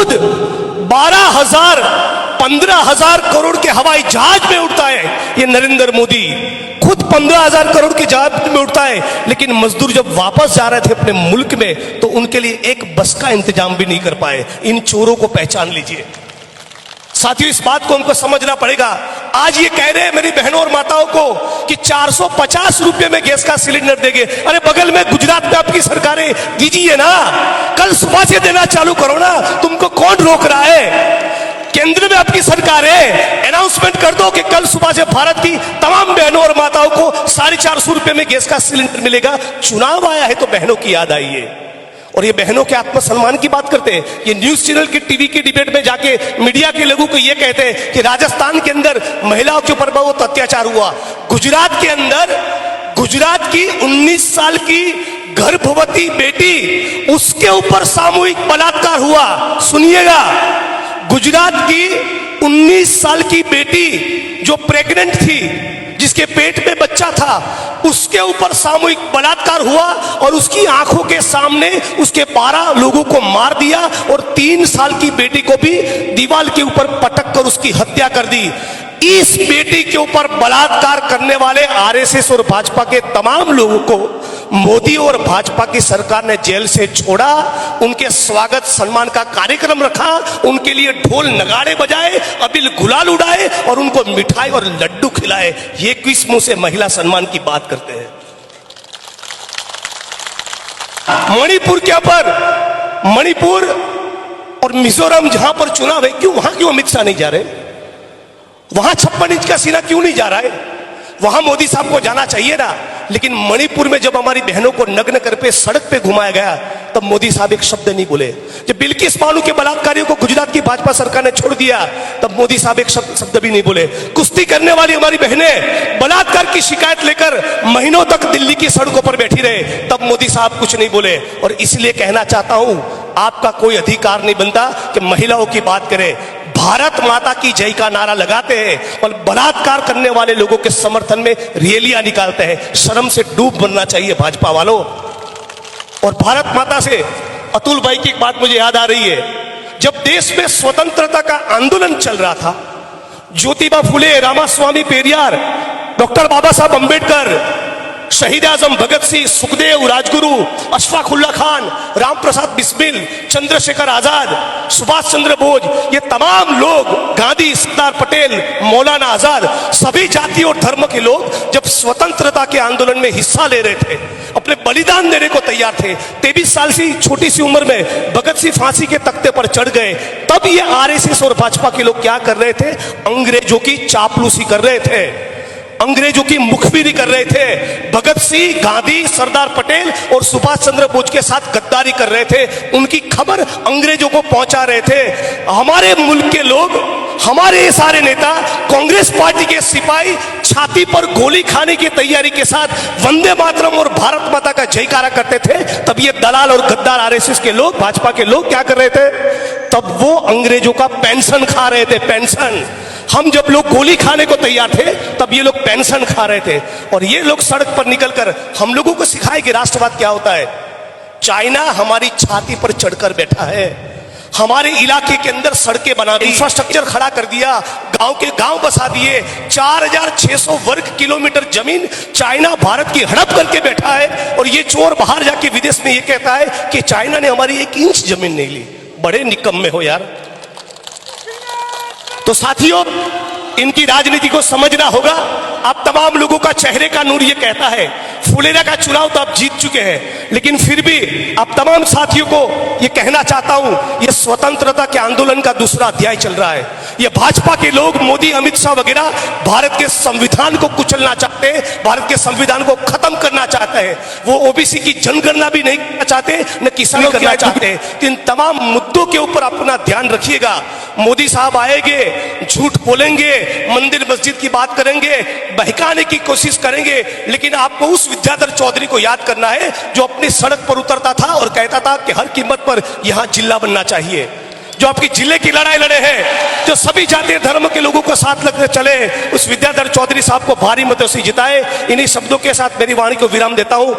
खुद 12,000 15,000 करोड़ के हवाई जहाज में उड़ता है ये नरेंद्र मोदी, खुद 15,000 करोड़ के जहाज में उड़ता है, लेकिन मजदूर जब वापस जा रहे थे अपने मुल्क में तो उनके लिए एक बस का इंतजाम भी नहीं कर पाए। इन चोरों को पहचान लीजिए साथियों, इस बात को हमको समझना पड़ेगा। आज ये कह रहे हैं मेरी बहनों और माताओं को कि 450 रुपए में गैस का सिलेंडर देंगे। अरे बगल में गुजरात में आपकी सरकारें दीजिए ना, कल सुबह से देना चालू करो ना, तुमको कौन रोक रहा है? केंद्र में आपकी सरकार है, अनाउंसमेंट कर दो कि कल सुबह से भारत की तमाम बहनों और माताओं को 450 रुपए में गैस का सिलेंडर मिलेगा। चुनाव आया है तो बहनों की याद आई है और ये बहनों के आत्मसम्मान की बात करते हैं। ये न्यूज चैनल की टीवी की डिबेट में जाके मीडिया के लोगों को ये कहते हैं कि राजस्थान के अंदर महिलाओं के ऊपर बहुत अत्याचार हुआ। गुजरात के अंदर गुजरात की 19 साल की गर्भवती बेटी, उसके ऊपर सामूहिक बलात्कार हुआ। सुनिएगा, गुजरात की 19 साल की बेटी जो प्रेग्नेंट थी, जिसके पेट में बच्चा था, उसके ऊपर सामूहिक बलात्कार हुआ और उसकी आंखों के सामने उसके 12 लोगों को मार दिया और 3 साल की बेटी को भी दीवार के ऊपर पटक कर उसकी हत्या कर दी। इस बेटी के ऊपर बलात्कार करने वाले आरएसएस और भाजपा के तमाम लोगों को मोदी और भाजपा की सरकार ने जेल से छोड़ा, उनके स्वागत सम्मान का कार्यक्रम रखा, उनके लिए ढोल नगाड़े बजाए, अबीर गुलाल उड़ाए और उनको मिठाई और लड्डू खिलाए। ये किस मुंह से महिला सम्मान की बात करते हैं? मणिपुर के ऊपर, मणिपुर और मिजोरम जहां पर चुनाव है, क्यों अमित शाह नहीं जा रहे? वहां 56 इंच का सीना क्यों नहीं जा रहा है? वहां मोदी साहब को जाना चाहिए ना। लेकिन मणिपुर में जब हमारी बहनों को नग्न कर पे सड़क पे घुमाया गया तब मोदी साहब एक शब्द नहीं बोले। जब बिल्किस बानो के बलात्कारियों को गुजरात की भाजपा सरकार ने छोड़ दिया तब मोदी साहब एक शब्द भी नहीं बोले। कुश्ती करने वाली हमारी बहनें बलात्कार की शिकायत लेकर महीनों तक दिल्ली की सड़कों पर बैठी रहे, तब मोदी साहब कुछ नहीं बोले। और इसलिए कहना चाहता हूं, आपका कोई अधिकार नहीं बनता कि महिलाओं की बात करें। भारत माता की जय का नारा लगाते हैं और बलात्कार करने वाले लोगों के समर्थन में रैलियां निकालते हैं। शर्म से डूब बनना चाहिए भाजपा वालों। और भारत माता से अतुल भाई की एक बात मुझे याद आ रही है, जब देश में स्वतंत्रता का आंदोलन चल रहा था, ज्योतिबा फुले, रामास्वामी पेरियार, डॉक्टर बाबा साहब अंबेडकर, शहीद आजम भगत सिंह, सुखदेव, राजगुरु, अशफाक उल्ला खान, राम प्रसाद बिस्मिल, चंद्रशेखर आजाद, सुभाष चंद्र बोस, ये तमाम लोग, गांधी, सरदार पटेल, मौलाना आजाद, सभी जाति और धर्म के लोग जब स्वतंत्रता के आंदोलन में हिस्सा ले रहे थे, अपने बलिदान देने को तैयार थे, 23 साल की छोटी सी उम्र में भगत सिंह फांसी के तख्ते पर चढ़ गए, तब ये आरएसएस और भाजपा के लोग क्या कर रहे थे? अंग्रेजों की चापलूसी कर रहे थे, अंग्रेजों की मुखबिरी कर रहे थे। भगत सिंह, गांधी, सरदार पटेल और सुभाष चंद्र बोस के साथ गद्दारी कर रहे थे, उनकी खबर अंग्रेजों को पहुंचा रहे थे। हमारे मुल्क के लोग, हमारे सारे नेता, कांग्रेस पार्टी के सिपाही छाती पर गोली खाने की तैयारी के साथ वंदे मातरम और भारत माता का जयकारा करते थे, तब ये दलाल और गद्दार आरएसएस के लोग, भाजपा के लोग क्या कर रहे थे? तब वो अंग्रेजों का पेंशन खा रहे थे, पेंशन। हम जब लोग गोली खाने को तैयार थे तब ये लोग पेंशन खा रहे थे। और ये लोग सड़क पर निकलकर हम लोगों को सिखाए कि राष्ट्रवाद क्या होता है। चाइना हमारी छाती पर चढ़कर बैठा है, हमारे इलाके के अंदर सड़कें बना दी, इंफ्रास्ट्रक्चर खड़ा कर दिया, गांव के गांव बसा दिए, 4600 वर्ग किलोमीटर जमीन चाइना भारत की हड़प करके बैठा है। और ये चोर बाहर जाके विदेश में ये कहता है कि चाइना ने हमारी 1 इंच जमीन नहीं ली। बड़े निकम्मे हो यार। तो साथियों, इनकी राजनीति को समझना होगा। आप तमाम लोगों का चेहरे का नूर ये कहता है, फुलेरा का चुनाव तो आप जीत चुके हैं, लेकिन फिर भी आप तमाम साथियों को ये कहना चाहता हूं, ये स्वतंत्रता के आंदोलन का दूसरा अध्याय चल रहा है। ये भाजपा के लोग, मोदी, अमित शाह वगैरह भारत के संविधान को कुचलना चाहते हैं, भारत के संविधान को खत्म करना चाहते हैं। वो ओबीसी की जनगणना भी नहीं करना चाहते, न किसानों करना चाहते हैं। इन तमाम मुद्दों के ऊपर अपना ध्यान रखिएगा। मोदी साहब आएंगे, झूठ बोलेंगे, मंदिर मस्जिद की बात करेंगे, बहकाने की कोशिश करेंगे, लेकिन आपको उस विद्याधर चौधरी को याद करना है जो अपनी सड़क पर उतरता था और कहता था कि हर कीमत पर यहां जिला बनना चाहिए, जो आपकी जिले की लड़ाई लड़े हैं, जो सभी जातीय धर्म के लोगों को साथ लगकर चले, उस विद्याधर चौधरी साहब को भारी मतों से जिताए। इन्हीं शब्दों के साथ मेरी वाणी को विराम देता हूं।